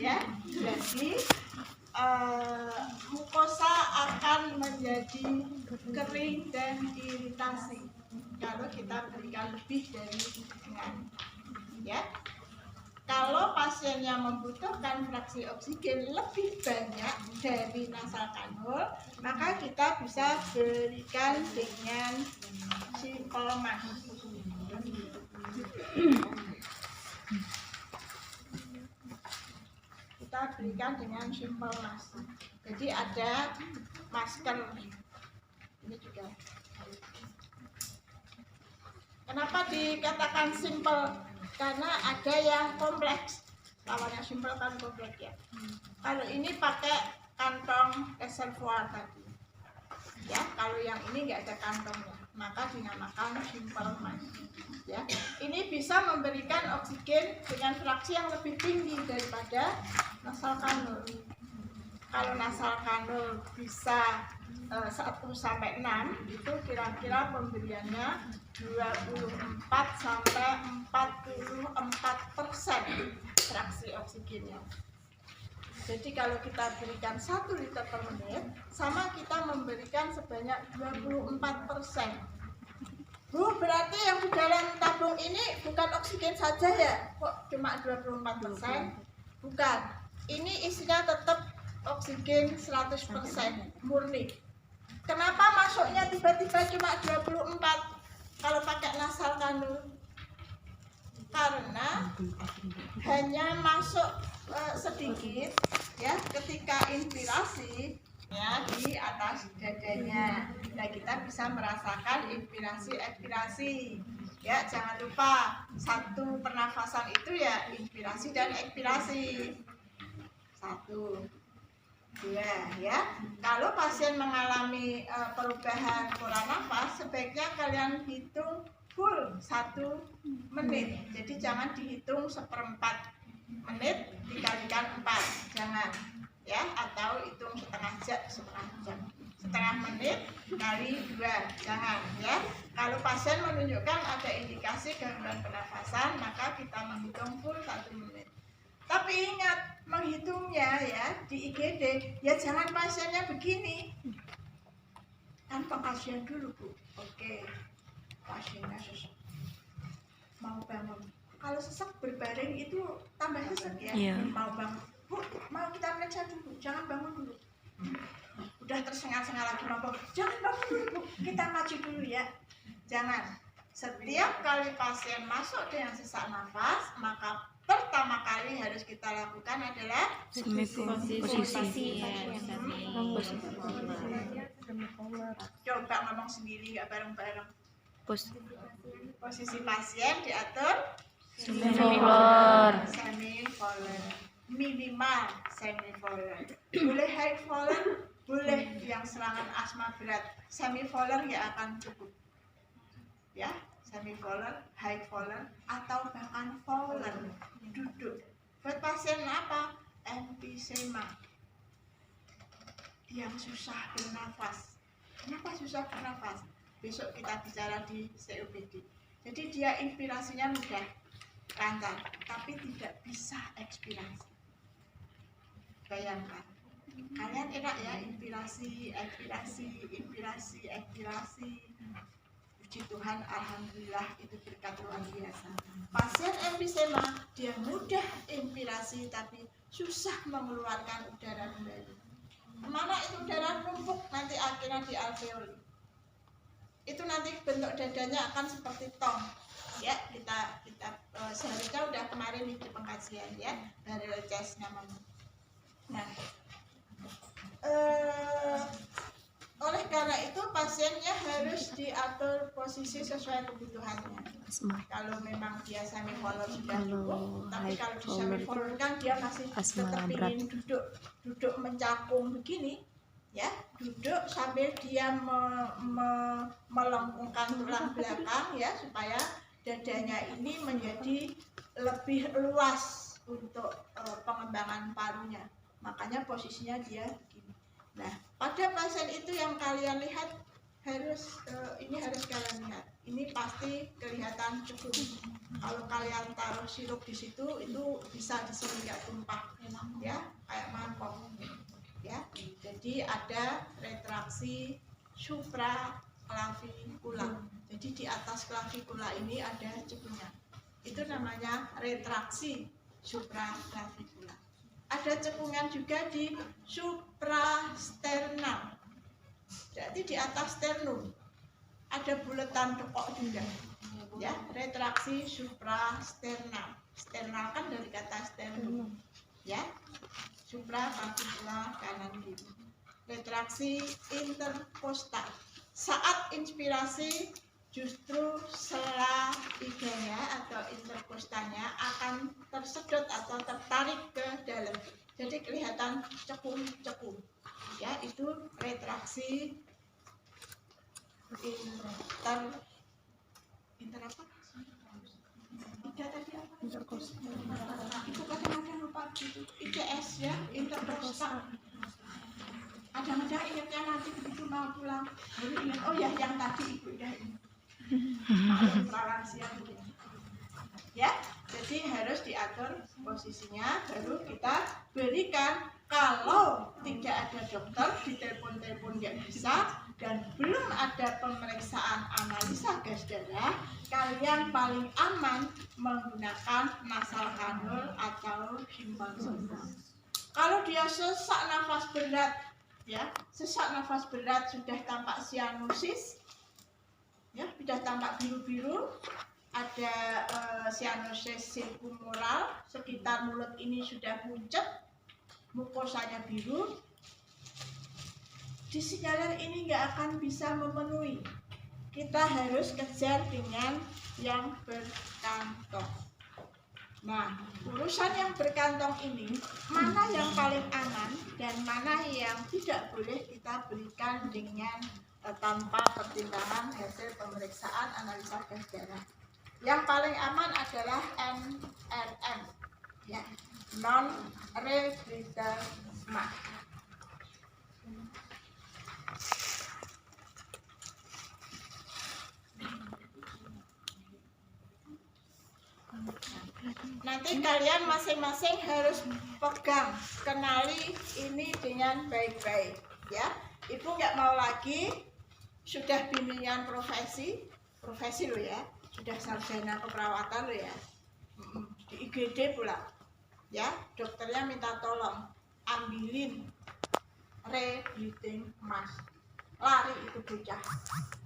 ya. Jadi mukosa akan menjadi kering dan iritasi kalau kita berikan lebih dari dengan, ya. Kalau pasiennya membutuhkan fraksi oksigen lebih banyak dari nasal kanul, maka kita bisa berikan dengan Simple Mas. Kita berikan dengan Simple Mas. Jadi ada masker ini juga. Kenapa dikatakan simple? Karena ada yang kompleks. Lawannya simple kan kompleks ya. Kalau ini pakai kantong reservoir tadi, ya. Kalau yang ini nggak ada kantongnya, maka dinamakan simple mas. Ya, ini bisa memberikan oksigen dengan fraksi yang lebih tinggi daripada nasal kanul. Kalau nasal kanul bisa 1 sampai 6, itu kira-kira pemberiannya 24 sampai 44% fraksi oksigennya. Jadi kalau kita berikan 1 liter per menit, sama kita memberikan sebanyak 24%. Bu, berarti yang di dalam tabung ini bukan oksigen saja ya? Kok cuma 24%? Bukan. Ini isinya tetap oksigen 100% murni. Kenapa masuknya tiba-tiba cuma 24 kalau pakai nasal kanul? Karena hanya masuk sedikit ya ketika inspirasi ya di atas dadanya. Nah, kita bisa merasakan inspirasi ekspirasi. Ya, jangan lupa 1 pernafasan itu ya inspirasi dan ekspirasi. 1, 2 ya. Kalau pasien mengalami perubahan pola nafas, sebaiknya kalian hitung full 1 menit. Jadi jangan dihitung 1/4 menit dikalikan 4, jangan ya, atau hitung setengah jam, setengah menit kali 2, jangan ya. Kalau pasien menunjukkan ada indikasi gangguan pernafasan, maka kita menghitung full 1 menit. Tapi ingat, menghitungnya ya di IGD, ya jangan pasiennya begini. Tanpa pasien dulu, Bu. Oke, pasiennya sesak, mau bangun. Kalau sesak berbaring itu tambah sesak ya. Mau bangun, Bu, mau kita periksa dulu, jangan bangun dulu. Udah tersengal-sengal lagi mau, jangan bangun dulu, Bu, kita maju dulu ya. Jangan. Setiap kali pasien masuk dengan sesak nafas, maka pertama kali harus kita lakukan adalah posisi. Coba ngomong sendiri, nggak bareng-bareng. Posisi pasien diatur semifolder, minimal semifolder. Boleh high folder, boleh yang serangan asma berat. Semifolder ya akan cukup. Ya, semifolder, high folder, atau bahkan folder, duduk. Buat pasien apa? Emphysema yang susah bernafas. Kenapa susah bernafas? Besok kita bicara di COPD. Jadi dia inspirasinya mudah, lancar, tapi tidak bisa ekspirasi. Bayangkan, kalian enak ya, inspirasi, ekspirasi, inspirasi, ekspirasi. Puji Tuhan, alhamdulillah, itu berkat luar biasa. Pasien emphysema, dia mudah inspirasi tapi susah mengeluarkan udara kembali. Kemana itu udara numpuk nanti akhirnya di alveoli. Itu nanti bentuk dadanya akan seperti tong. Ya, kita seharusnya udah kemarin di pengkajian ya, dari chest namanya. Nah, oleh karena itu pasiennya harus diatur posisi sesuai kebutuhannya. Kalau memang dia semifolder sudah cukup, tapi kalau di semifolder kan dia masih tetap ingin duduk mencakung begini, ya, duduk sambil dia melengkungkan tulang belakang ya, supaya dadanya ini menjadi lebih luas untuk pengembangan parunya. Makanya posisinya dia begini. Nah, pada pasien itu yang kalian lihat harus ini harus kalian lihat. Ini pasti kelihatan cukup. Kalau kalian taruh sirup di situ, itu bisa di sini nggak tumpah. Jadi ada retraksi supraklavikula. Jadi di atas klavikula ini ada cekungan. Itu namanya retraksi supraklavikula. Ada cekungan juga di suprasternal. Berarti di atas sternum ada bulatan dekok juga. Ya, retraksi suprasternal. Sternal kan dari kata sternum. Ya, supraklavikula kanan kiri. Retraksi interkostal. Saat inspirasi justru sela iganya atau interkostalnya akan tersedot atau tertarik ke dalam. Jadi kelihatan cekung-cekung. Ya, itu retraksi inter apa? Ida tadi apa? Interkostal. Itu kadang-kadang lupa gitu. ICS ya, interkostal. Kadang-kadang ingatnya nanti begitu mau pulang baru ingat, oh ya yang tadi ibu udah ini. Lansia begini. Ya, jadi harus diatur posisinya, baru kita berikan. Kalau tidak ada dokter, di telepon-telepon nggak bisa, dan belum ada pemeriksaan analisa gas darah, kalian paling aman menggunakan nasal kanul atau simpang siur. Kalau dia sesak nafas berat, ya, sesak nafas berat sudah tampak sianosis, ya, sudah tampak biru-biru, ada sianosis sirkumoral, sekitar mulut ini sudah pucet, mukosanya biru, disinyalir ini nggak akan bisa memenuhi. Kita harus kejar dengan yang berkantong. Nah, urusan yang berkantong ini, mana yang paling aman dan mana yang tidak boleh kita berikan dengan tanpa pertimbangan hasil pemeriksaan analisa gas darah. Yang paling aman adalah NRM, ya, non-rebreather mask. Nanti kalian masing-masing harus pegang, kenali ini dengan baik-baik, ya. Ibu nggak mau lagi, sudah bimbingan profesi lo ya, sudah sarjana keperawatan lo ya, di IGD pula, ya. Dokternya minta tolong ambilin rebreathing mask. Lari itu bocah,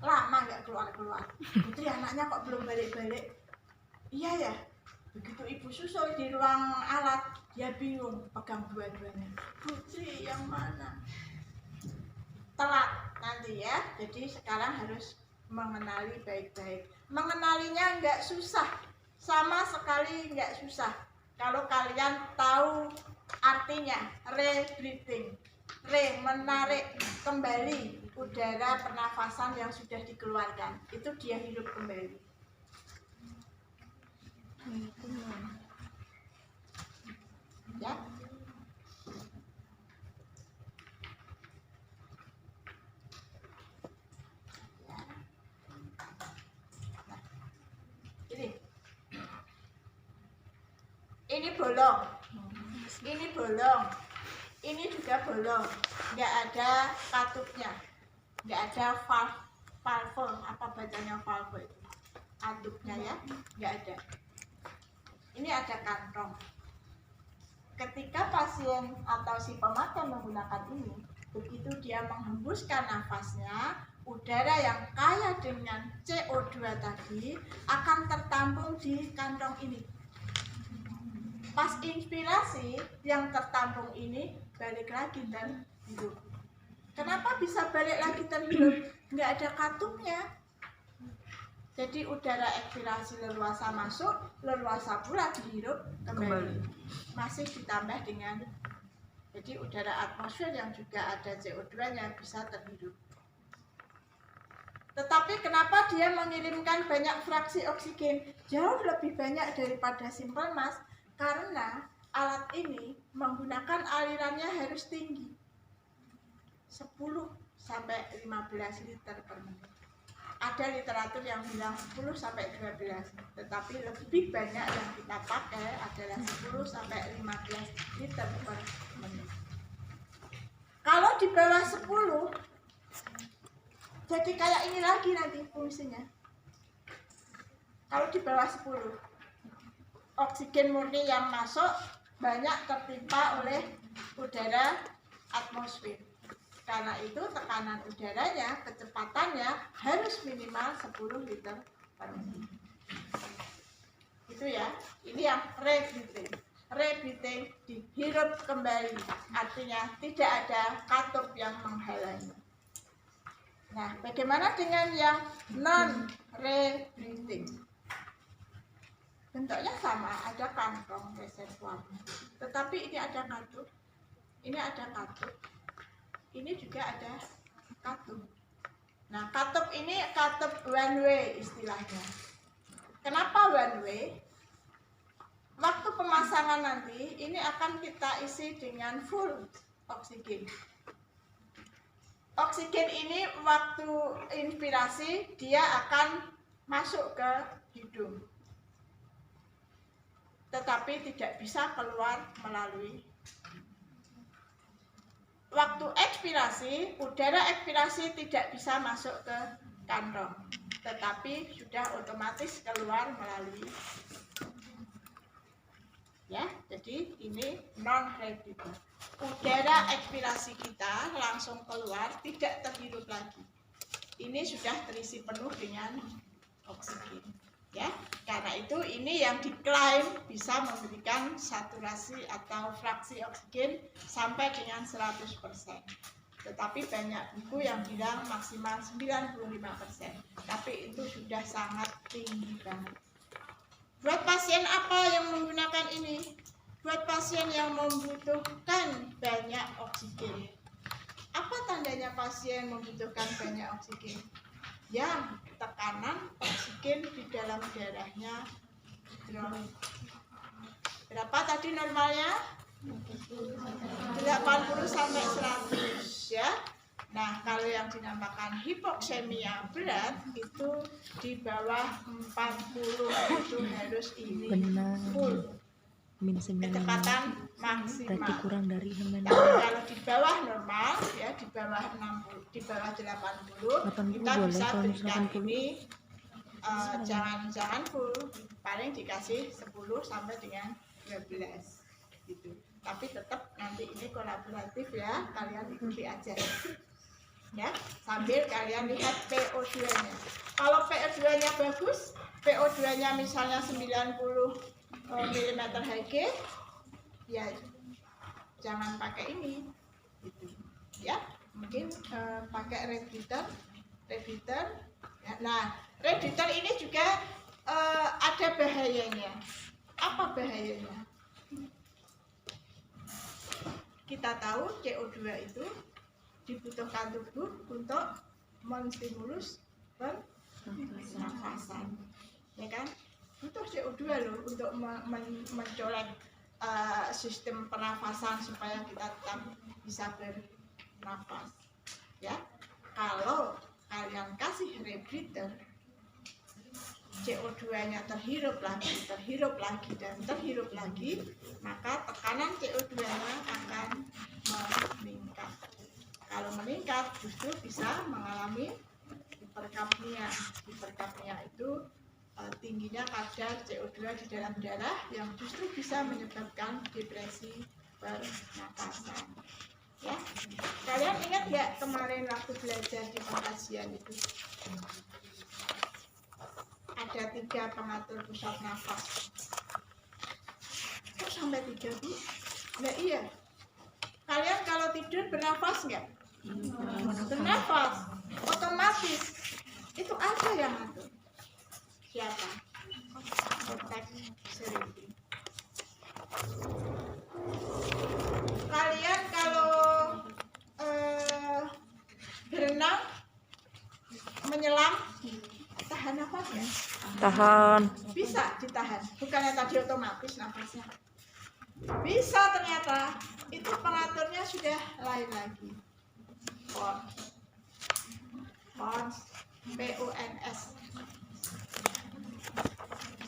lama nggak keluar-keluar. Putri anaknya kok belum balik-balik? Iya ya. Begitu ibu susul di ruang alat, dia bingung pegang dua-duanya. Putri yang mana? Telat nanti ya. Jadi sekarang harus mengenali baik-baik. Mengenalinya nggak susah, sama sekali nggak susah. Kalau kalian tahu artinya rebreathing, re menarik kembali udara pernafasan yang sudah dikeluarkan, itu dia hidup kembali. Ya. Ini bolong, ini bolong, ini juga bolong, nggak ada katupnya, nggak ada valve, apa bacanya valve itu, katupnya ya, nggak ada. Ini ada kantong. Ketika pasien atau si pemakaian menggunakan ini, begitu dia menghembuskan nafasnya, udara yang kaya dengan CO2 tadi akan tertampung di kantong ini. Pas inspirasi, yang tertampung ini balik lagi dan hidup. Kenapa bisa balik lagi dan hidup? Nggak ada katupnya. Jadi udara ekspirasi leluasa masuk, leluasa pula dihirup kembali. Masih ditambah dengan, jadi udara atmosfer yang juga ada CO2-nya bisa terhirup. Tetapi kenapa dia mengirimkan banyak fraksi oksigen? Jauh lebih banyak daripada simple mask, karena alat ini menggunakan alirannya harus tinggi. 10 sampai 15 liter per menit. Ada literatur yang bilang 10 sampai 12, tetapi lebih banyak yang kita pakai adalah 10 sampai 15 liter per menit. Kalau Kalau di bawah 10 jadi kayak ini lagi nanti fungsinya. Kalau di bawah 10 oksigen murni yang masuk banyak tertimpa oleh udara atmosfer. Karena itu tekanan udaranya, kecepatannya harus minimal 10 liter per menit. Itu ya, ini yang rebreathing. Rebreathing dihirup kembali, artinya tidak ada katup yang menghalangi. Nah, bagaimana dengan yang non-rebreathing? Bentuknya sama, ada kantong reservoir. Tetapi ini ada katup, ini ada katup, ini juga ada katup. Nah, katup ini katup one way istilahnya. Kenapa one way? Waktu pemasangan nanti, ini akan kita isi dengan full oksigen. Oksigen ini waktu inspirasi dia akan masuk ke hidung, tetapi tidak bisa keluar melalui. Waktu ekspirasi, udara ekspirasi tidak bisa masuk ke kantong, tetapi sudah otomatis keluar melalui. Ya, jadi ini non-rebreathing. Udara ekspirasi kita langsung keluar, tidak terhirup lagi. Ini sudah terisi penuh dengan oksigen. Ya, karena itu ini yang diklaim bisa memberikan saturasi atau fraksi oksigen sampai dengan 100%. Tetapi banyak buku yang bilang maksimal 95%. Tapi itu sudah sangat tinggi banget. Buat pasien apa yang menggunakan ini? Buat pasien yang membutuhkan banyak oksigen. Apa tandanya pasien membutuhkan banyak oksigen? Yang tekanan oksigen di dalam darahnya drop. Berapa tadi normalnya? 80 sampai 100 ya. Nah, kalau yang dinamakan hipoksemia berat itu di bawah 40 itu harus ini full kecepatan maksimal. Berarti kurang dari Kalau di bawah normal ya, di bawah 60, di bawah 80 kita bisa berikan ini jangan full, paling dikasih 10 sampai dengan 12 gitu. Tapi tetap nanti ini kolaboratif ya, kalian ikuti aja ya, sambil kalian lihat PO2-nya. Kalau PO2-nya bagus, PO2-nya misalnya 90 mm Hg, ya jangan pakai ini gitu. Ya, mungkin pakai rebreather ya. Nah, rebreather ini juga ada bahayanya. Apa bahayanya? Kita tahu CO2 itu dibutuhkan tubuh untuk menstimulus pernafasan, ya kan? Butuh CO2 loh untuk mencolek sistem pernafasan supaya kita tetap bisa bernafas. Ya, kalau kalian kasih rebreather, CO2-nya terhirup lagi, dan terhirup lagi, maka tekanan CO2-nya akan meningkat. Kalau meningkat justru bisa mengalami hiperkapnia. Hiperkapnia itu tingginya kadar CO2 di dalam darah yang justru bisa menyebabkan depresi pernapasan. Ya, kalian ingat nggak kemarin waktu belajar di pengkajian itu? Ada 3 pengatur pusat nafas. Kok sampai 3, Bu? Nah iya. Kalian kalau tidur bernafas nggak? Bernafas. Otomatis. Itu ada yang ngatur. Siapa? Otak cerebri. Kalian kalau berenang, menyelam, tahan nafas ya? tahan. Bisa ditahan, bukannya tadi otomatis nafasnya. Bisa ternyata, itu pengaturnya sudah lain lagi. PONS, PONS.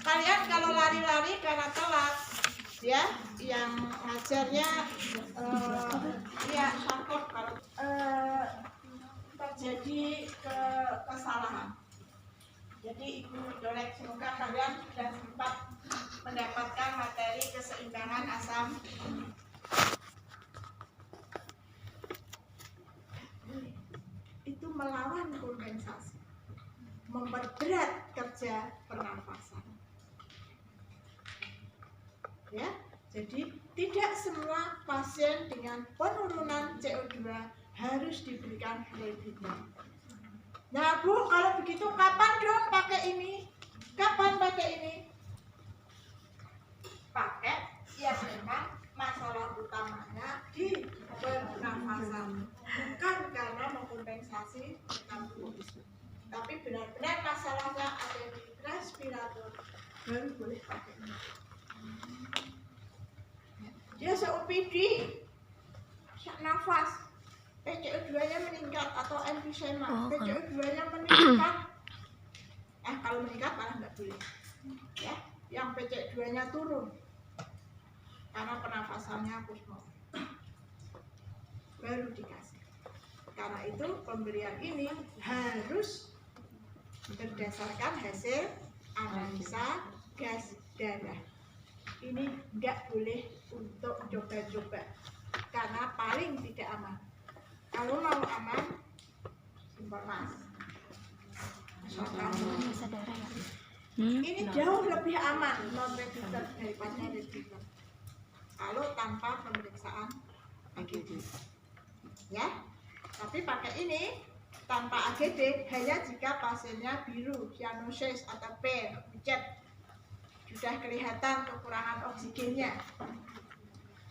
Kalian kalau lari-lari karena telat, ya, yang ngajarnya ya sakot kalau pagi Ibu Dolek. Semoga kalian sudah sempat mendapatkan materi keseimbangan asam. Itu melawan kompensasi, memperberat kerja pernafasan. Ya, jadi tidak semua pasien dengan penurunan CO2 harus diberikan Levitra. Nah Bu, kalau begitu kapan dong pakai ini? Kapan pakai ini? Pakai ya memang masalah utamanya di pernafasan, bukan karena mengkompensasi metabolisme, tapi benar-benar masalahnya ada di respirator, baru boleh pakai ini. Dia se-OPD, sak nafas, PCO2-nya meningkat atau emfisema, PCO2-nya meningkat. Kalau meningkat malah nggak boleh. Ya, yang PCO2-nya turun karena pernafasannya kusmo, baru dikasih. Karena itu pemberian ini harus berdasarkan hasil analisa gas darah. Ini nggak boleh untuk coba-coba karena paling tidak aman. Kalau mau aman, simpel mas. Ini jauh lebih aman non-register daripada register. Kalau tanpa pemeriksaan AGD, ya. Tapi pakai ini tanpa AGD hanya jika pasiennya biru, cyanosis atau pucat, sudah kelihatan kekurangan oksigennya,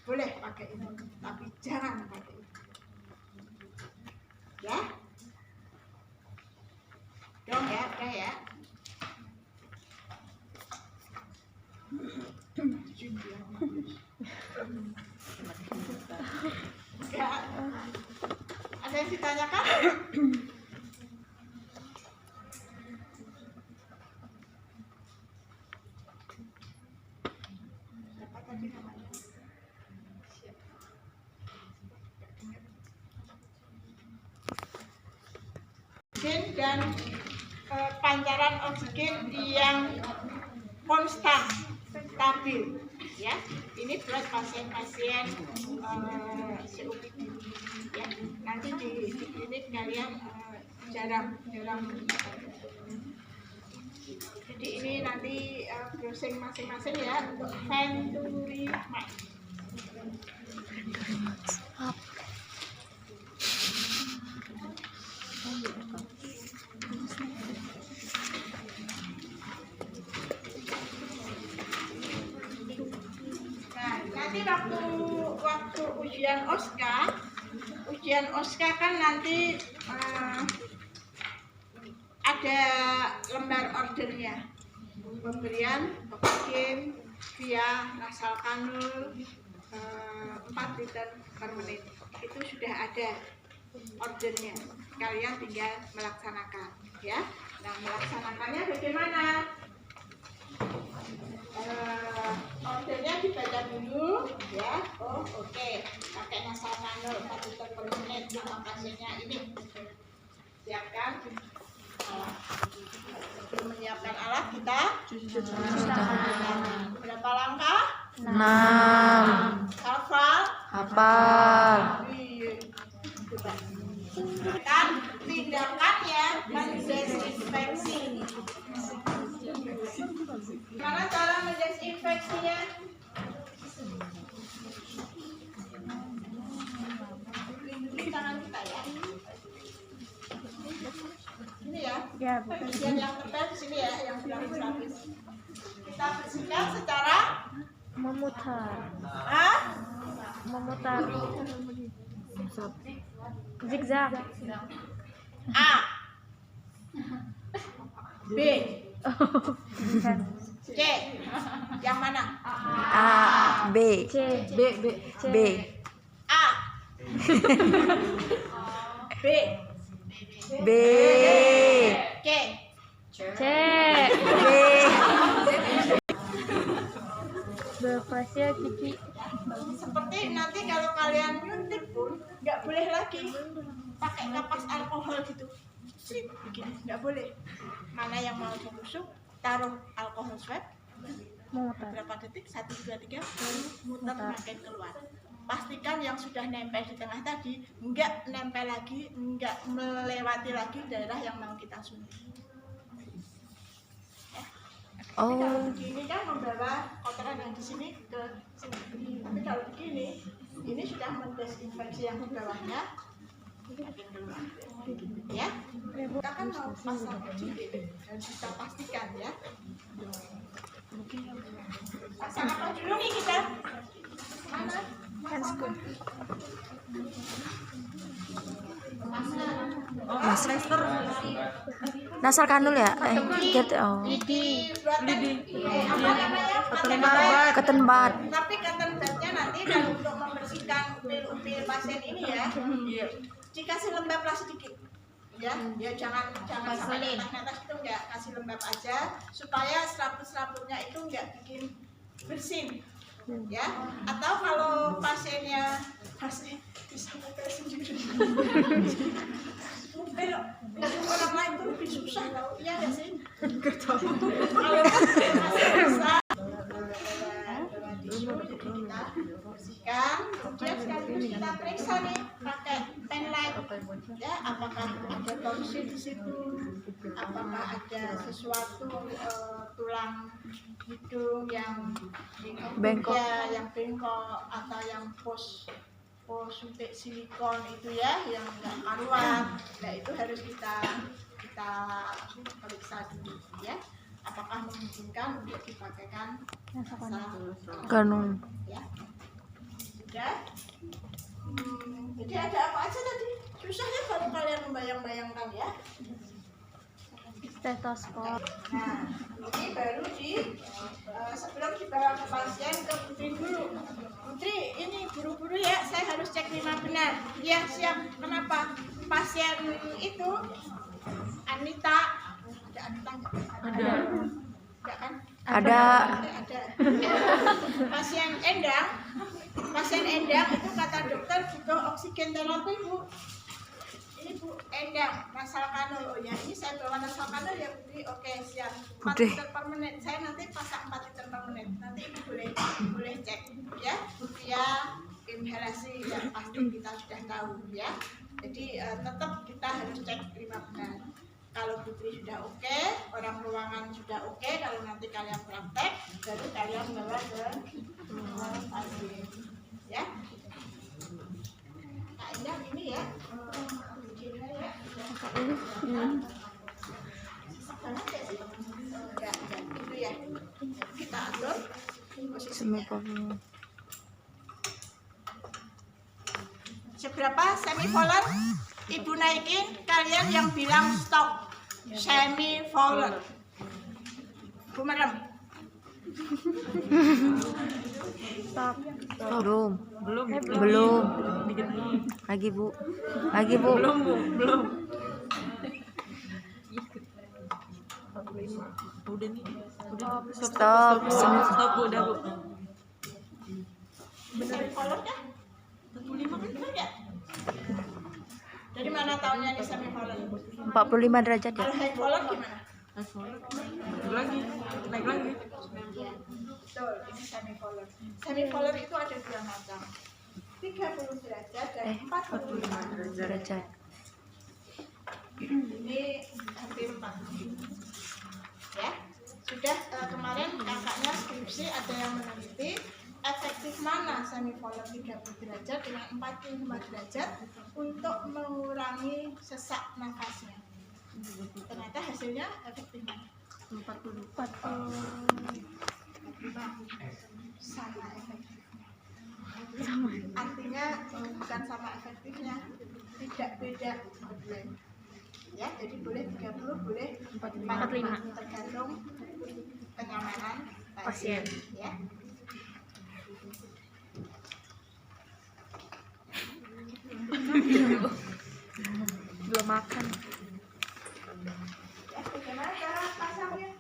boleh pakai ini, tapi jangan pakai ini. Ya, dong ya, udah ya. Enggak. Ada yang ditanyakan? Siapa tadi namanya? Oksigen dan pancaran oksigen yang konstan, stabil, ya. Ini buat pasien-pasien COPD, ya. Nanti di klinik kalian jarang. Jadi ini nanti browsing masing-masing ya untuk Venturimax. Nanti waktu ujian OSCA kan nanti ada lembar ordernya, pemberian oksigen via nasal kanul 4 liter per menit. Itu sudah ada ordernya, kalian tinggal melaksanakan, ya. Nah, melaksanakannya bagaimana? Ordernya dibaca dulu, ya. Oh, oke. Pakai nasal kanul 4 liter per menit sama pasiennya ini. Siapkan alat. Sebelum menyiapkan alat kita berapa langkah? 6. Hafal. Kan tindakannya mendesinfeksi. Gimana cara mendesinfeksinya? Lindungi tangan kita ya. Ini ya. Bagian yang tebal di sini ya, yang berlapis-lapis. Kita bersihkan secara Memutar. Zigzag. A, B, C. Yang mana? A, B, C, B, A, B, B, C. C. B. Berfasia Kiki. Seperti nanti kalau kalian nyuntik pun nggak boleh lagi pakai kapas alkohol gitu. Srit, begini nggak boleh. Mana yang mau ditusuk, taruh alkohol swab Mutar. berapa detik, 1, 2, 3, baru muter makin keluar. Pastikan yang sudah nempel di tengah tadi nggak nempel lagi, nggak melewati lagi daerah yang mau kita suntik. Tapi kalau begini kan membawa kotoran yang di sini ke sini. Tapi kalau begini, ini sudah mendesinfeksi yang di bawahnya, makin keluar. Ya, kita kan mau pasang suntik dan kita pastikan ya. Pasang apa dulu nih kita? Mana? Handscoon. Nasal kanul ya? Ketenbat. Tapi ketenbatnya nanti kalau untuk membersihkan upil-upil pasien ini ya, dikasih lembab lah sedikit. Ya jangan sampai netes itu enggak, kasih lembab aja supaya serabut-serabutnya itu enggak bikin bersin. Ya, atau kalau pasiennya bisa ngupil sendiri. Ngupil orang lain itu lebih susah tau, iya nggak sih? Kalau masih susah, tisu jadi kita bersihkan, kemudian sekaligus kita periksa nih pakai pen light, ya apakah ada tonsil di situ, apakah ada sesuatu tulang hidung yang Bengkok. ya, yang bengkok atau yang pos suntik silikon itu ya yang nggak karuan. Nah itu harus kita periksa dulu ya, apakah memungkinkan untuk dipakaikan Kanul. ya. Sudah. Jadi ada apa aja tadi? Susah ya kalau kalian membayang-bayangkan ya. Stetoskop. Nah, ini baru sebelum dibawa ke pasien ke Putri dulu. Putri, ini buru-buru ya, saya harus cek lima benar. Ya siap. Kenapa? Pasien itu Anita, ada Anita nggak? Ada. Enggak kan? Ada. Ada. Pasien Endang itu kata dokter butuh oksigen terapi Bu. Ini Bu Endang, nasal kanul. Oh ya, ini saya bawa nasal kanul ya Putri. Oke, siap. 4 Putri. liter per menit. Saya nanti pasang 4 liter per menit. Nanti Ibu boleh cek ya. Via inhalasi yang pasti kita sudah tahu ya. Jadi tetap kita harus cek 5 benar. Kalau Putri sudah oke, orang ruangan sudah oke, kalau nanti kalian praktek, baru kalian bawa ke pasien ya. Nah, ini ya. Itu ya kita atur posisinya. Seberapa semivolar Ibu naikin, kalian yang bilang stop semivolar. Bu merem. Stop. Belum. Lagi Bu. Belum. Udah nih. Stop. Stop udah Bu. Semivolar kan? 45 kan benar ya? Dari mana tahunya ini semivolar? 45 derajat ya? Kalau high volar gimana? Naik lagi. Betul, ini semivolar. Semivolar itu ada 2 macam. 30 derajat dan 45 Derajat. Ini hampir 40. Ya, sudah kemarin kakaknya skripsi ada yang meneliti efektif mana semivolar 30 derajat dengan 45 derajat untuk mengurangi sesak nafasnya. Ternyata hasilnya efektif mana? 40. Sama efektifnya. Artinya bukan sama efektifnya, tidak beda. Ya, jadi boleh 30, boleh 45, tergantung kenyamanan pasien. Ya. Belum makan. Ya, bagaimana cara pasangnya?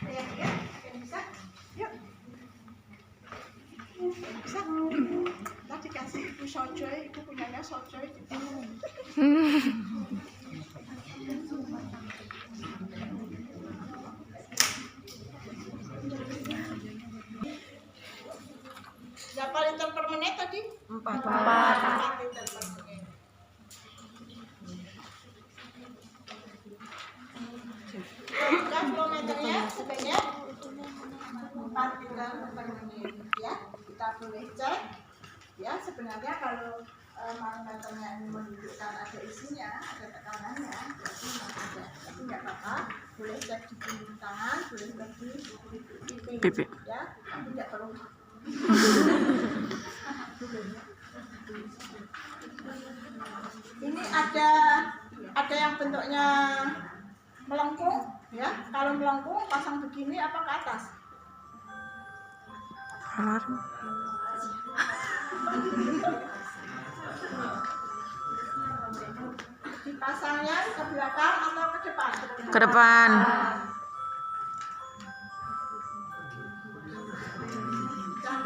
Ya, bisa? Yuk. Bisa? Tadi kasih Ibu Sojoy, Ibu punyanya Sojoy. Berapa liter per menit tadi? 4. 4 liter per menit. Udah kilometernya sebanyak 4 liter per menit ya. Kita boleh cek ya, sebenarnya kalau manometernya ini menunjukkan ada isinya, ada tekanannya, berarti ada. Tapi nggak apa-apa, boleh cek di punggung tangan, boleh cek di pipi ya, tapi nggak perlu. Ini ada yang bentuknya melengkung ya. Kalau melengkung pasang begini apa ke atas? Dipasangnya ke belakang atau ke depan? Ke depan.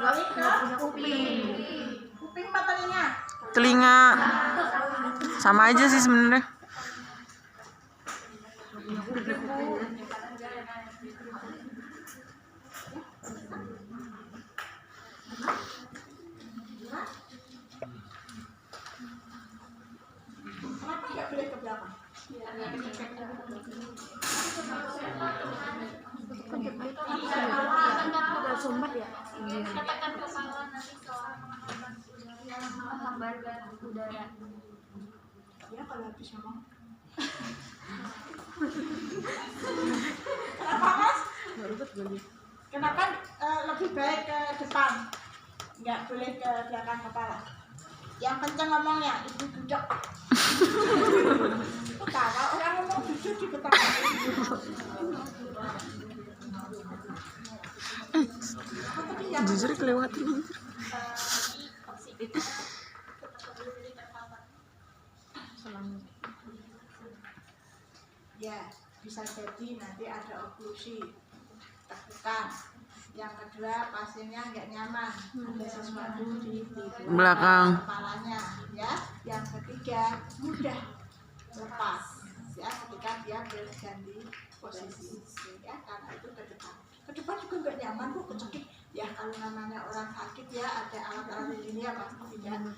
Balik ke kuping. Kuping apa telinga? Telinga. Sama aja sih sebenarnya. Kenapa nggak boleh ke belakang? Sumbat ya. Ya kalau habis ngomong. Kenapa mas? Kenapa lebih baik ke depan? Nggak boleh ke belakang kepala. Yang kenceng ngomongnya, ibu duduk. Kalau orang ngomong duduk di kepala. Jujur kelewatan. Ya, bisa jadi nanti ada oklusi, tegukan. Yang kedua, pasiennya nggak nyaman, ada sesuatu di Belakang. kepalanya, ya. Yang ketiga, mudah lepas, ya, ketika dia berganti posisi, ya, karena itu ke depan. Ke depan juga nggak nyaman, kok kecekik. Ya, kalau namanya orang sakit ya ada alat-alat ini ya pasti tidak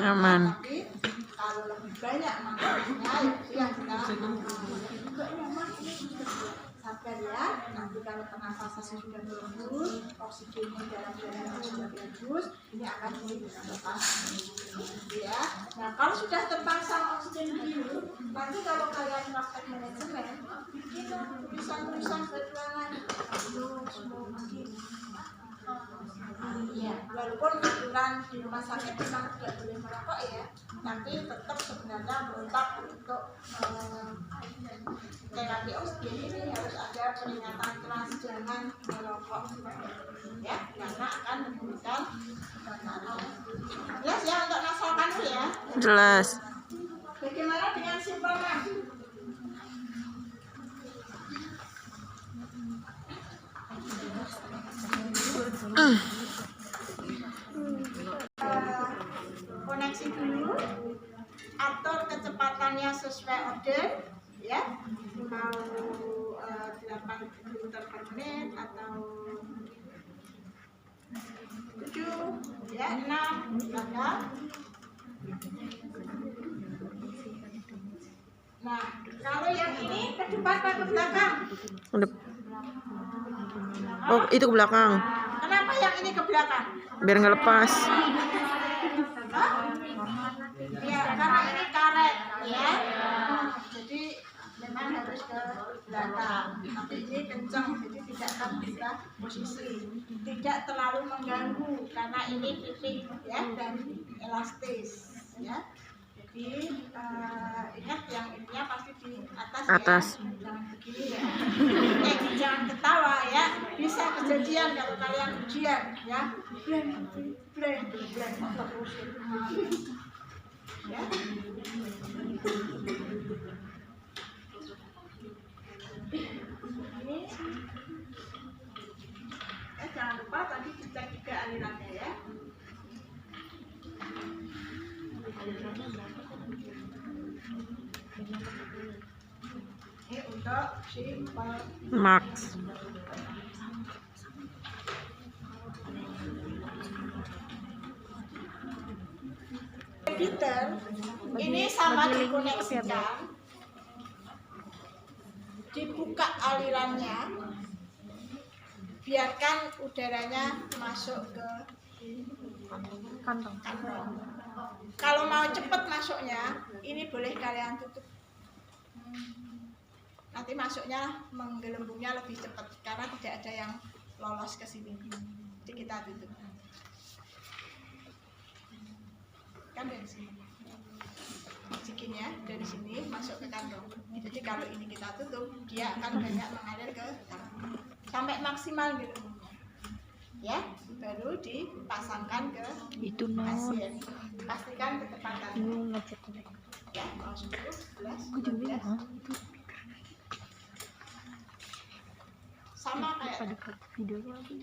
nyaman. Tapi kalau lebih banyak manfaatnya, ya kita juga nyaman. Sabar ya, nanti kalau pernafasannya sudah bagus, oksigennya dalam darahnya sudah bagus, ini akan dilepas. Ya, nah kalau sudah terpasang oksigen begini, nanti kalau kalian praktek manajemen, bikin tulisan-tulisan berjualan, ya, walaupun aturan di rumah sakit memang tidak boleh merokok ya, tapi tetap sebenarnya berutak untuk terapi oksigen ini harus ada peringatan keras jangan merokok ya, karena akan menimbulkan kebakaran. Jelas ya untuk nasalkan dulu ya. Jelas. Bagaimana dengan simpelman? Koneksi dulu, atur kecepatannya sesuai order ya, mau 8 liter per menit atau 7 ya, 6 belakang. Nah kalau yang ini ke depan atau ke belakang? Oh, itu ke belakang. Kenapa yang ini ke belakang? Biar nggak lepas. Ya, karena ini karet ya. Jadi memang harus ke belakang. Tapi ini kencang, jadi tidak akan berubah posisi. Tidak terlalu mengganggu karena ini tipis ya dan elastis ya. Jadi ingat yang ininya pasti di atas. Ya. Jangan begini ya. Jangan ketawa ya. Bisa kejadian kalau kalian ujian ya. Brand terusin. Ya. Ini jangan lupa tadi dicek juga alirannya ya. Ini untuk simpel Max. inhibitor ini sama dikoneksikan, dibuka alirannya, biarkan udaranya masuk ke Kantong. kantong. Kalau mau cepat masuknya, ini boleh kalian tutup. Nanti masuknya menggelembungnya lebih cepat karena tidak ada yang lolos ke sini. Jadi kita tutup. Kan dari sini. Oksigennya dari sini masuk ke kantong. Jadi kalau ini kita tutup, dia akan banyak mengalir ke kantong sampai maksimal gelembungnya. Ya, baru dipasangkan ke Itu pasien. Pastikan ketepatannya. Ini ngecek. Ya, mau 10, 11, 12. Sama kayak Ada videonya lagi.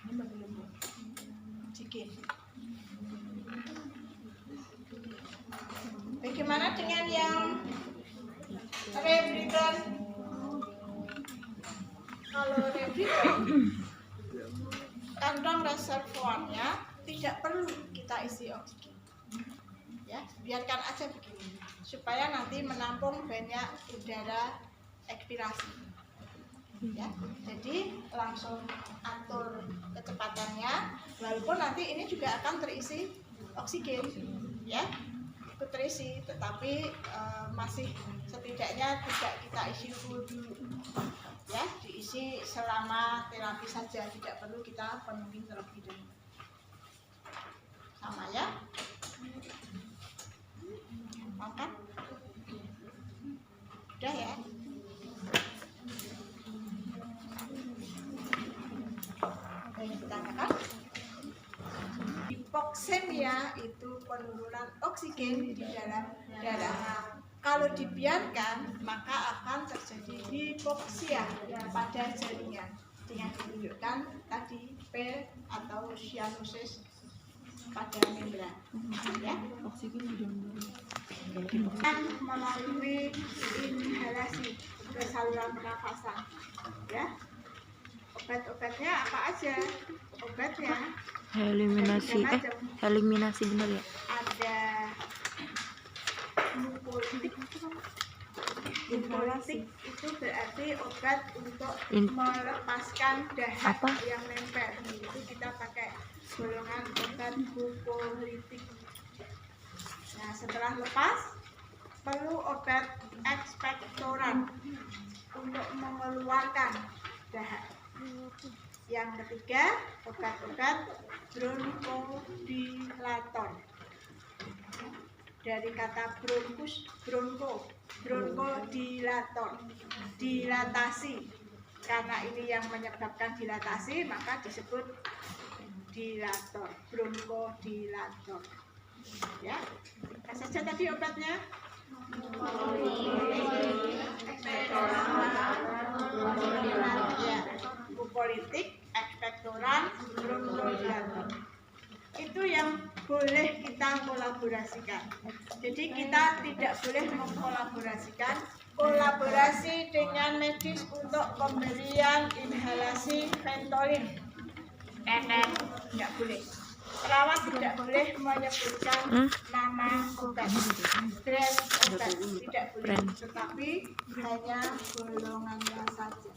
ini menggelembung. Oksigen. Bagaimana dengan yang rebreather? Kalau rebreather, kantong reservoirnya tidak perlu kita isi oksigen. Ya, biarkan aja begini supaya nanti menampung banyak udara ekspirasi. Ya, jadi langsung atur kecepatannya, walaupun nanti ini juga akan terisi oksigen, ya, ikut terisi, tetapi masih setidaknya tidak kita isi full dulu, ya, diisi selama terapi saja, tidak perlu kita penuhi terlebih dahulu. Sama ya, makan, udah ya. Ditanyakan, hipoksemia itu penurunan oksigen di dalam darah. Kalau dibiarkan maka akan terjadi hipoksia pada jaringan dengan ditunjukkan tadi P atau cyanosis pada membran. Ya. Dan melalui inhalasi ke saluran pernafasan. Ya. Obat-obatnya apa aja? Obatnya eliminasi benar ya? ada mukolytik. Mukolytik itu berarti obat untuk melepaskan dahak yang nempel. Itu kita pakai golongan obat mukolytik. Nah, setelah lepas perlu obat ekspektoran untuk mengeluarkan dahak. Yang ketiga, obat-obat bronkodilator. Dari kata bronkus, bronkodilator, dilatasi. Karena ini yang menyebabkan dilatasi, maka disebut dilator, bronkodilator. Ya, apa saja tadi obatnya? Ya, mukolytik, ekspektoran, bronkodilator. Itu yang boleh kita kolaborasikan. Jadi kita tidak boleh mengkolaborasikan kolaborasi dengan medis untuk pemberian inhalasi Ventolin. Tidak boleh. Perawat tidak boleh menyebutkan nama obat, brand obat tidak boleh, tetapi hanya golongannya saja.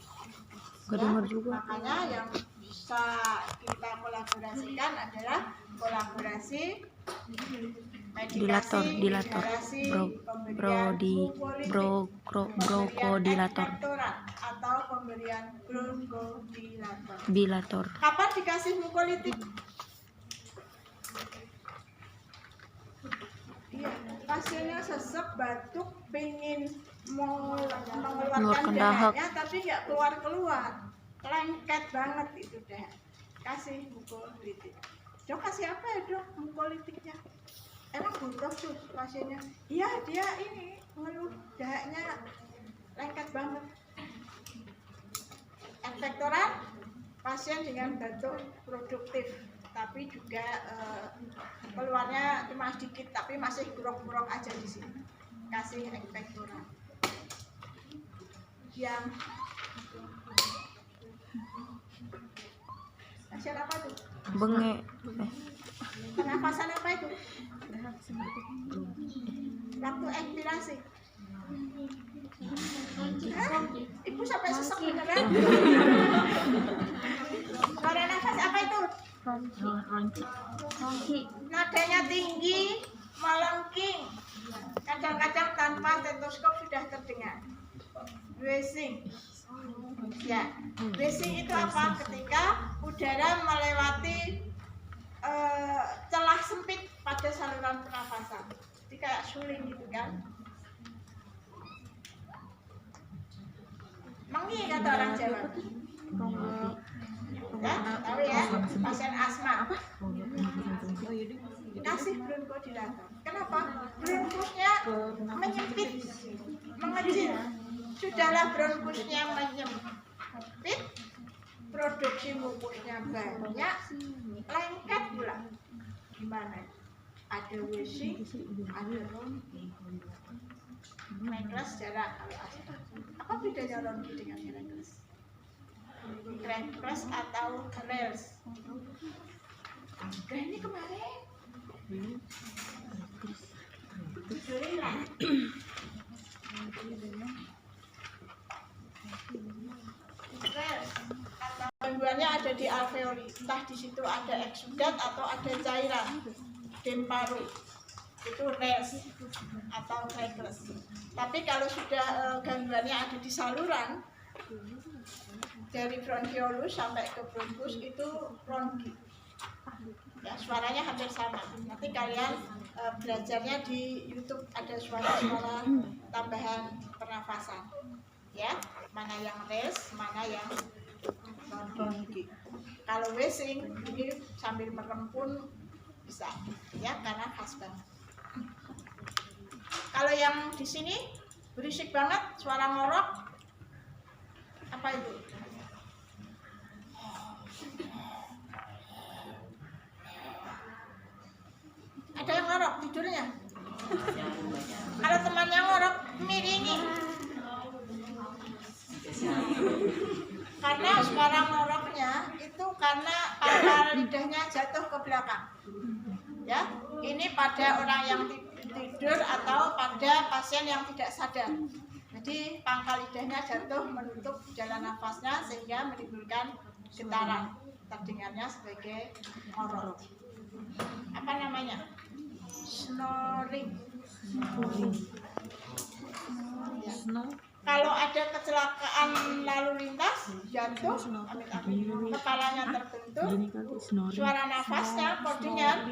Ya, makanya yang bisa kita kolaborasikan adalah kolaborasi medikasi, inhalasi, bronkodilator atau pemberian bronkodilator. Kapan dikasih mukolytik? Iya, pasiennya sesek, batuk, pengen mengeluarkan dahaknya, tapi nggak keluar, lengket banget itu dahak. Kasih mukolytik. Dok, kasih apa ya dok mukolytiknya? Emang butuh tuh pasiennya? Iya, dia ini ngeluh dahaknya lengket banget. Ekspektoran, pasien dengan batuk produktif, tapi juga keluarnya cuma sedikit, tapi masih kurang aja di sini. Kasih ekspektoran. Yang Pasien apa tuh? Benge. Pernafasan apa itu? Waktu ekspirasi. Hah? Ibu sampai sesek beneran? Suara nafas apa itu? Nadanya tinggi, melengking. Kadang-kadang tanpa stetoskop sudah terdengar. Wheezing. Ya, wheezing itu apa? Ketika udara melewati celah sempit pada saluran pernafasan. Jadi kayak suling gitu kan. Mengi kata orang Jawa. Ya, tahu ya, pasien asma. Kasih bronkodilator. Kenapa? Bronkusnya menyempit, mengecil. Sudahlah bronkusnya menyempit, produksi mukusnya banyak, lengket pula. Gimana? Ada wheezing, ada Rankles jarak kalau asma. Apa bedanya ronki dengan Rankles? Rankles atau Rails? Nah ini kemarin Judulnya gangguannya ada di alveoli, entah di situ ada eksudat atau ada cairan dem paru, itu Rails atau Rankles. Tapi kalau sudah gangguannya ada di saluran dari bronchiolus sampai ke bronkus itu ronki. Ya, suaranya hampir sama. Nanti kalian belajarnya di YouTube ada suara-suara tambahan pernafasan. Ya, mana yang Rails, mana yang ronki. Kalau wheezing ini sambil merem pun bisa, ya, karena khas banget. Kalau yang di sini berisik banget, suara ngorok, apa itu? Ada yang ngorok tidurnya. Kalau temannya ngorok, miringi. Karena suara ngoroknya itu karena pangkal lidahnya jatuh ke belakang. Ya, ini pada orang yang tidur atau pada pasien yang tidak sadar. Jadi pangkal lidahnya jatuh menutup jalan nafasnya sehingga menimbulkan getaran. Terdengarnya sebagai ngorok. Apa namanya? Snoring. Ya. Kalau ada kecelakaan lalu lintas, jatuh, kepalanya terbentur, suara nafasnya, kodenya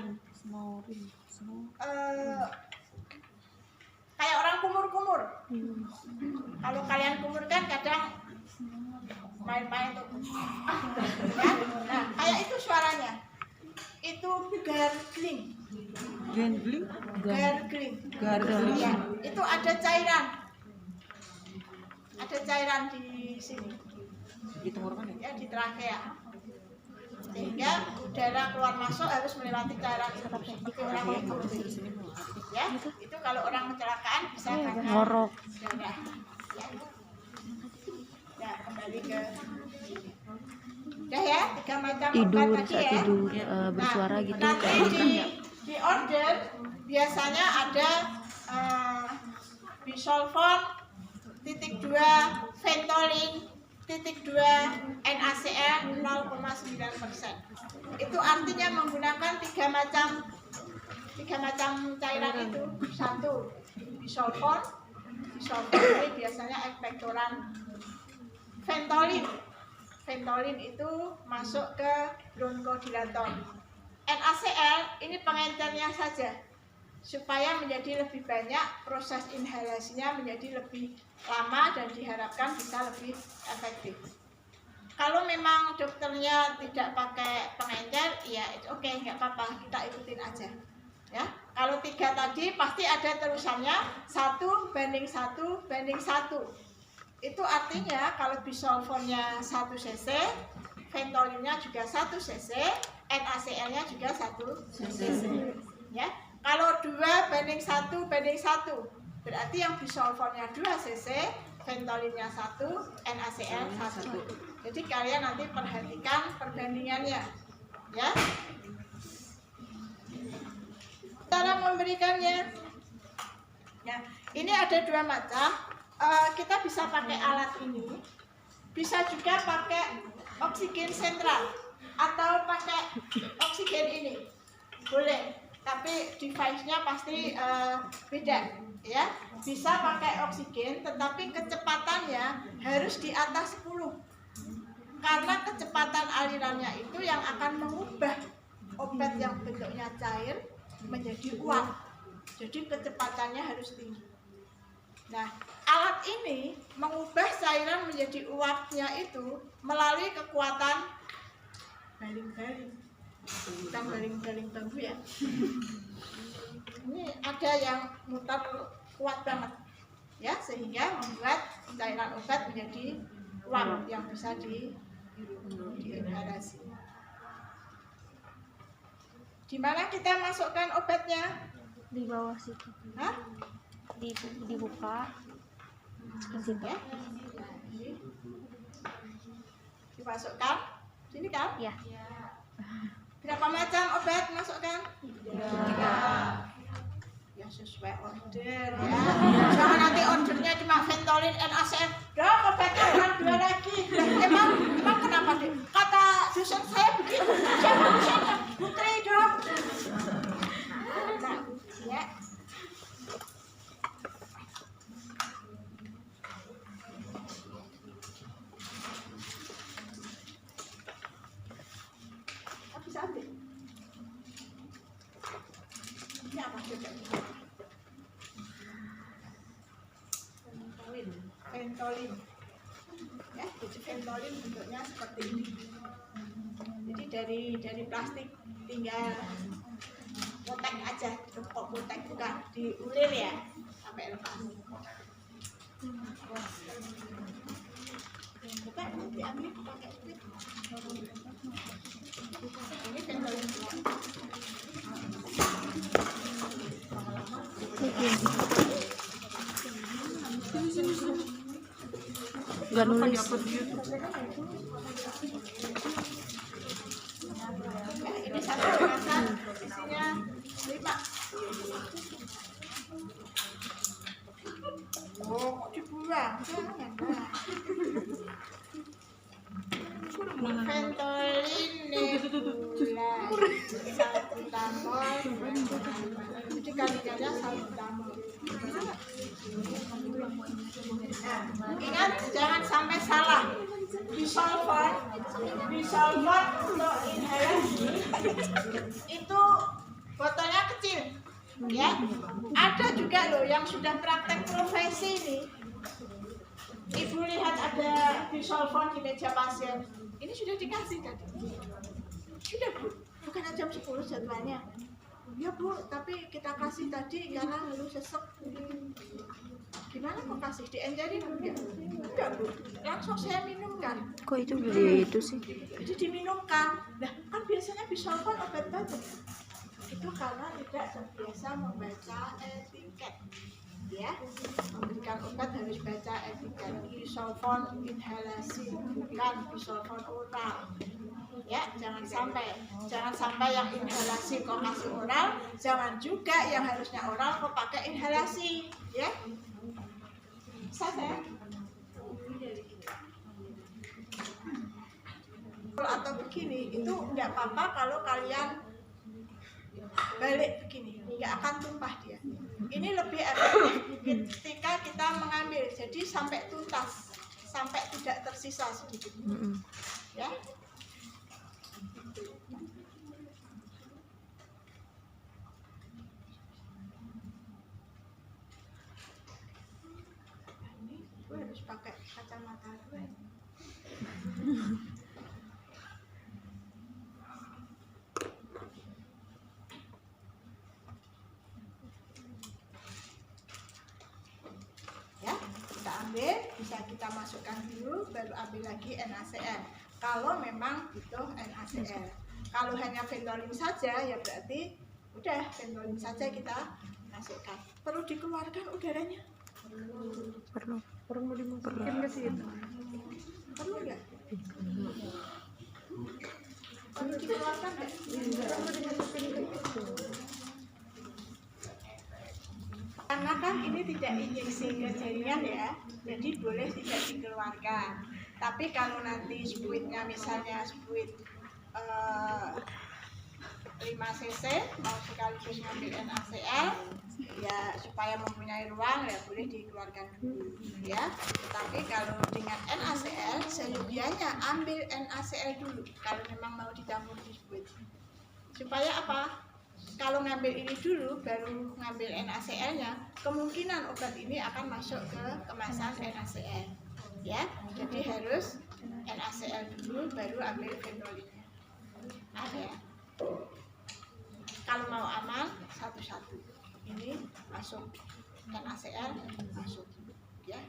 kayak orang kumur-kumur. Kalau kalian kumur kan kadang main-main tuh. Ya? Nah, kayak itu suaranya. Itu gargling. Gargling. Ya, itu ada cairan. Ada cairan di sini. Di tenggorokan ya? Ya, di trakea. Sehingga udara keluar masuk harus melewati cairan itu seperti orang ngorok. Ya, itu kalau orang kecelakaan bisa Ngorok. darah. Ya. Ya, kembali ke udah ya, 3 macam Tidur obat tadi saat ya. tidur bersuara gitu Nanti kayak di order biasanya ada bisolvon titik 2 Ventolin titik 2 NaCl 0,9%. Itu artinya menggunakan tiga macam cairan itu. Satu bisolvon ini biasanya ekspektoran. Ventolin itu masuk ke bronkodilator. NaCl ini pengencernya saja supaya menjadi lebih banyak, proses inhalasinya menjadi lebih lama dan diharapkan bisa lebih efektif. Kalau memang dokternya tidak pakai pengencer, ya oke, nggak apa-apa, kita ikutin aja. Ya, kalau 3 tadi pasti ada terusannya 1:1:1. Itu artinya kalau bisolfonnya 1 cc, ventolinnya juga 1 cc, NaCl-nya juga 1 cc. Ya, kalau 2:1:1 berarti yang bisolfonnya 2 cc, Ventolinnya 1, NaCl 1. Jadi kalian nanti perhatikan perbandingannya, ya. Cara memberikannya, ya, ini ada 2 macam. Kita bisa pakai alat ini, bisa juga pakai oksigen sentral atau pakai oksigen ini, boleh. Tapi device-nya pasti beda, ya. Bisa pakai oksigen, tetapi kecepatannya harus di atas 10. Karena kecepatan alirannya itu yang akan mengubah obat yang bentuknya cair menjadi uap. Jadi kecepatannya harus tinggi. Nah, alat ini mengubah cairan menjadi uapnya itu melalui kekuatan baling-baling. Bukan baling-baling bambu ya. Ini ada yang mutar kuat banget, ya, sehingga membuat cairan obat menjadi uap yang bisa diinhalasi. Di mana kita masukkan obatnya? Di bawah situ. Hah? Dibuka. Ya. Dimasukkan. Sini kan? Ya. Berapa macam obat masukkan? 3. Ya sesuai order, ya. Jangan nanti ordernya cuma Ventolin NaCl. Dok, obatnya kurang 2 lagi. Emang kenapa deh? Kata dosen saya begitu. Siapa dosennya? Putri, dok. Nah, ya. Bisa ambil. Ini apa coba? Ventolin. Ya, jadi Ventolin bentuknya seperti ini. Jadi dari plastik tinggal potek aja, kok potek bukan diulir ya sampai lepas. Coba diambil pakai split. Ini Ventolin. Gak nulis. Ya, ini satu kemasan isinya 5. Oh, kok dibuang? Jangan lah. Ventolin nebulan 1 tamol. Jadi kali-kalinya 1 tamol. Nah, ingat jangan sampai salah. Bisolvon untuk inhalasi itu botolnya kecil, ya. Ada juga loh yang sudah praktek profesi nih. Ibu lihat ada bisolvon di meja pasien. Ini sudah dikasih tadi. Sudah Bu, bukan jam 10 jadwalnya. Ya Bu, tapi kita kasih tadi karena lalu sesek. Gimana kok kasih? Dienjerin enggak? Enggak Bu, langsung saya minumkan. Kok itu gede itu sih? Jadi diminumkan. Nah, kan biasanya bisolvon obat batuk. Itu karena tidak terbiasa membaca etiket. Ya, memberikan obat harus baca etiket. Bisolvon inhalasi, bukan bisolvon oral. Ya, jangan sampai yang inhalasi kok kasih oral, jangan juga yang harusnya oral kok pakai inhalasi, ya. Saya atau begini itu enggak apa-apa kalau kalian balik begini, enggak akan tumpah dia. Ini lebih efektif ketika kita mengambil, jadi sampai tuntas, sampai tidak tersisa sedikit, ya. Ini gue harus pakai kacamata gue. Ya, kita ambil, bisa kita masukkan dulu, baru ambil lagi NaCl. Kalau memang butuh NaCl. Kalau hanya Ventolin saja, ya berarti udah Ventolin saja kita masukkan. Perlu dikeluarkan udaranya? Perlu. Orang mau dimasukin ke situ. Perlu nggak? Perlu dikeluarkan nggak? Orang mau dimasukin ke situ. Karena kan ini tidak injeksi ke jaringan ya, jadi boleh tidak dikeluarkan. Tapi kalau nanti spuitnya misalnya spuit 5 cc mau sekaligus ngambil NaCl, ya supaya mempunyai ruang ya boleh dikeluarkan dulu ya. Tapi kalau dengan NaCl seyogianya ambil NaCl dulu kalau memang mau dicampur di spuit. Supaya apa? Kalau ngambil ini dulu baru ngambil NaCl-nya, kemungkinan obat ini akan masuk ke kemasan NaCl ya. Jadi harus NaCl dulu baru ambil fenolinnya. Ada ya? Kalau mau aman satu-satu ini masuk NaCl masuk ya.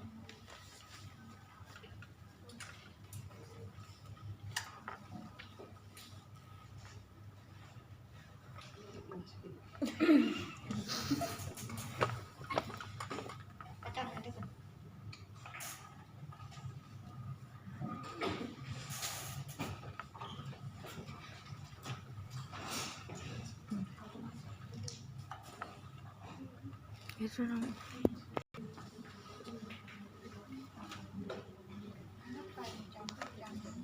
Tekan, tekan. Itu namanya. Apa ini campur-campur?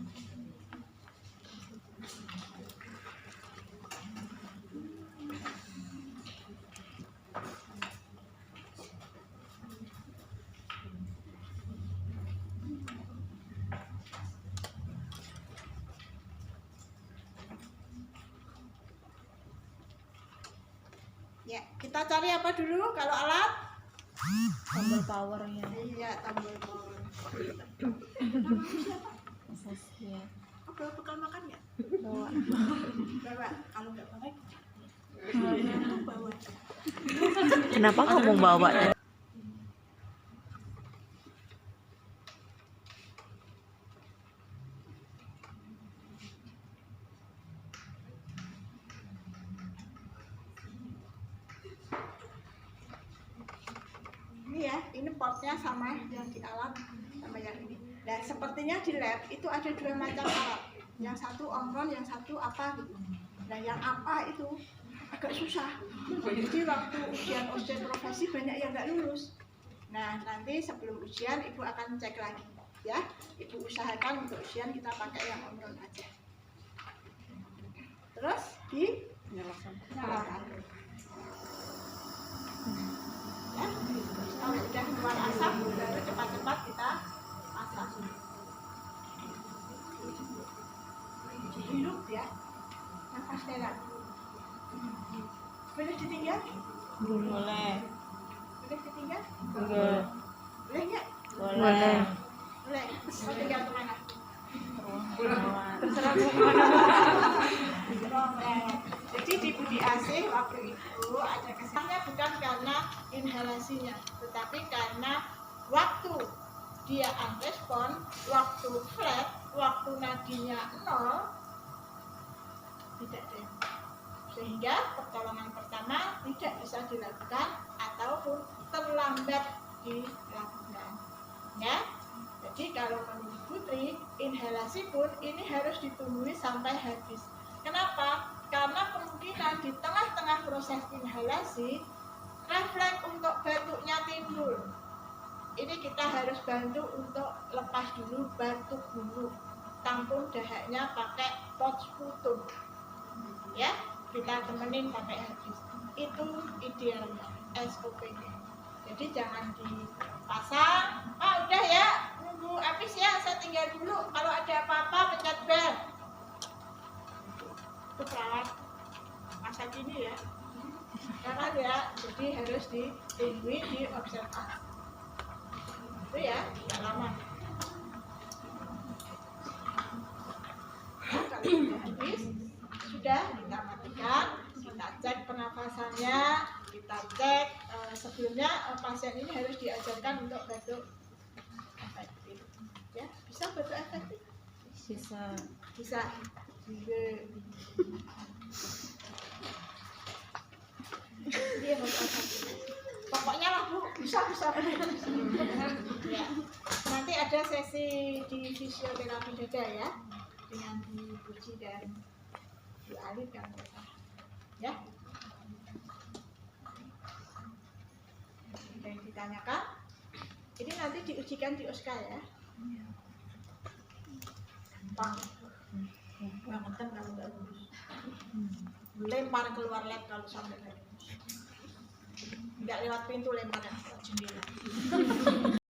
Ya, kita cari apa dulu kalau alat? Tombol powernya. Iya, tombol power. Ya. Oh, bawa bekal makan nggak? Bawa. Bawa. Kalau nggak bawa, bawa. Kenapa kamu bawa? Ini ya, ini portnya sama yang di alat sama yang ini. Nah, sepertinya di lab itu ada 2 macam alat. Yang satu omron, yang satu apa gitu. Nah, yang apa itu agak susah. Jadi waktu ujian profesi banyak yang nggak lulus. Nah, nanti sebelum ujian ibu akan cek lagi ya. Ibu usahakan untuk ujian kita pakai yang omron aja. Terus nyalakan. Ya, kalau udah keluar asap baru cepat-cepat kita masak. Dihirup ya, nafas dalam. Boleh ditinggal? Boleh. Boleh ditinggal? Boleh. Boleh nggak? Boleh. Boleh. Mau tinggal kemana? Terserah Jadi di budi AC waktu itu ada kesannya bukan karena inhalasinya, tetapi karena waktu dia unrespon, waktu flat, waktu nadinya 0, tidak ada. Sehingga pertolongan pertama tidak bisa dilakukan ataupun terlambat dilakukan. Ya. Jadi kalau menurut Putri, inhalasi pun ini harus ditunggu sampai habis. Kenapa? Karena kemungkinan di tengah-tengah proses inhalasi, refleks untuk batuknya timbul. Ini kita harus bantu untuk lepas dulu batuk dulu. Tampung dahaknya pakai potsputum. Ya, kita temenin sampai habis. Itu idealnya, SOP-nya. Jadi jangan dipasang. Ah, udah ya, nunggu habis ya, saya tinggal dulu. Kalau ada apa-apa pencet bel. Itu perawat masa kini ya. Jangan ya, jadi harus ditunggu, diobservasi. Itu ya, tidak lama. Nah, kalau sudah habis, sudah kita matikan, kita cek pernafasannya, kita cek sebelumnya pasien ini harus diajarkan untuk batuk efektif. Ya, bisa batuk efektif? Bisa. Bisa. Dia batuk efektif. Pokoknya lah Bu, bisa. Ya. Nanti ada sesi di fisioterapi dada ya, dengan Bu Puji dan Bu Alif dan mereka. Ya. Ada yang ditanyakan? Ini nanti diujikan di OSKA ya. Gampang. Nggak ngetem kalau nggak lulus. Lempar keluar lab kalau sampai nggak lulus. Nggak lewat pintu, lempar lewat jendela.